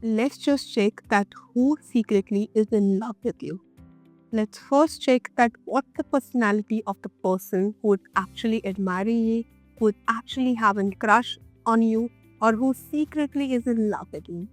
let's just check that who secretly is in love with you. Let's first check that what the personality of the person who is actually admiring you, who is actually having crush on you, or who secretly is in love with you.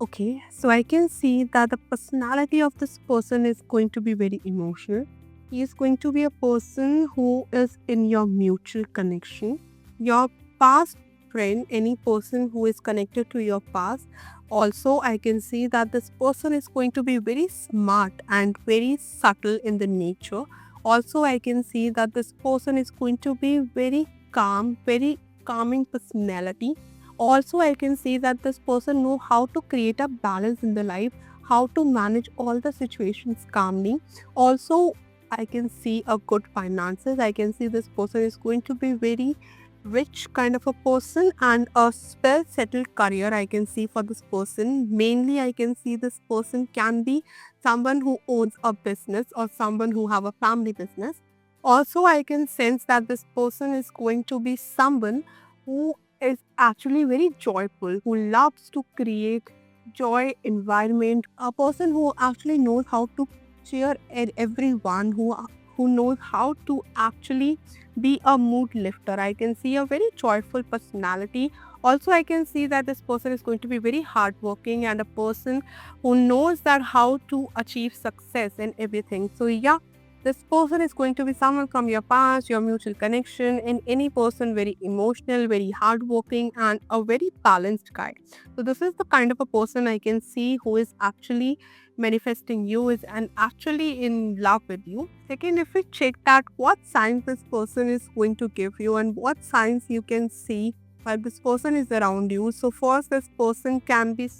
Okay, so I can see that the personality of this person is going to be very emotional. He is going to be a person who is in your mutual connection. Your past friend, any person who is connected to your past. Also, I can see that this person is going to be very smart and very subtle in the nature. Also, I can see that this person is going to be very calm, very calming personality. Also, I can see that this person know how to create a balance in the life, how to manage all the situations calmly. Also, I can see a good finances. I can see this person is going to be very rich kind of a person and a well settled career. I can see for this person. Mainly, I can see this person can be someone who owns a business or someone who have a family business. Also, I can sense that this person is going to be someone who is actually very joyful, who loves to create joy environment, a person who actually knows how to cheer everyone, who knows how to actually be a mood lifter. I can see a very joyful personality. Also, I can see that this person is going to be very hardworking and a person who knows that how to achieve success in everything. So yeah, this person is going to be someone from your past, your mutual connection, and any person very emotional, very hardworking, and a very balanced guy. So this is the kind of a person I can see who is actually manifesting you is and actually in love with you. Second, if we check that what signs this person is going to give you and what signs you can see while this person is around you. So first, this person can be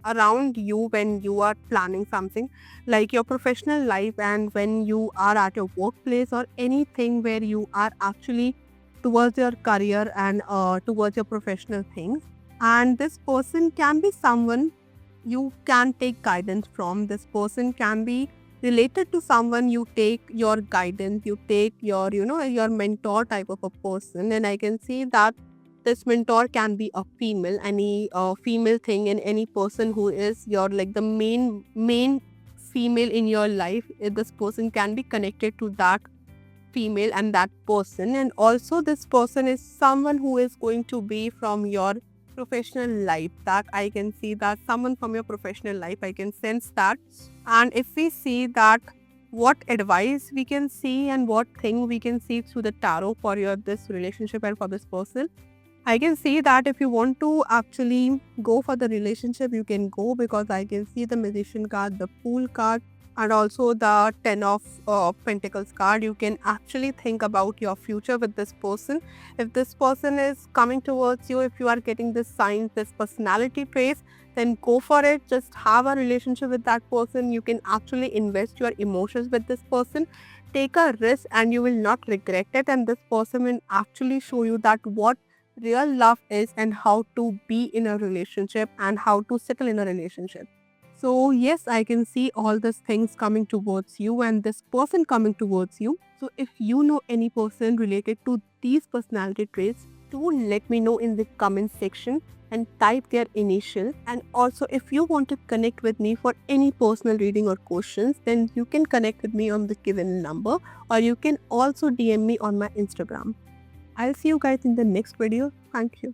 around you when you are planning something like your professional life and when you are at your workplace or anything where you are actually towards your career and towards your professional things. And this person can be someone you can take guidance from. This person can be related to someone you take your guidance, you take your, your mentor type of a person. And I can see that this mentor can be a female, any female thing, and any person who is your like the main female in your life. This person can be connected to that female and that person. And also this person is someone who is going to be from your professional life, that I can see that someone from your professional life, I can sense that. And if we see that what advice we can see and what thing we can see through the tarot for your this relationship and for this person, I can see that if you want to actually go for the relationship, you can go, because I can see the Magician card, the Fool card, and also the Ten of Pentacles card. You can actually think about your future with this person. If this person is coming towards you, if you are getting this signs, this personality traits, then go for it. Just have a relationship with that person. You can actually invest your emotions with this person. Take a risk and you will not regret it. And this person will actually show you that what real love is and how to be in a relationship and how to settle in a relationship. So, yes, I can see all these things coming towards you and this person coming towards you. So, if you know any person related to these personality traits, do let me know in the comment section and type their initial. And also, if you want to connect with me for any personal reading or questions, then you can connect with me on the given number, or you can also DM me on my Instagram. I'll see you guys in the next video. Thank you.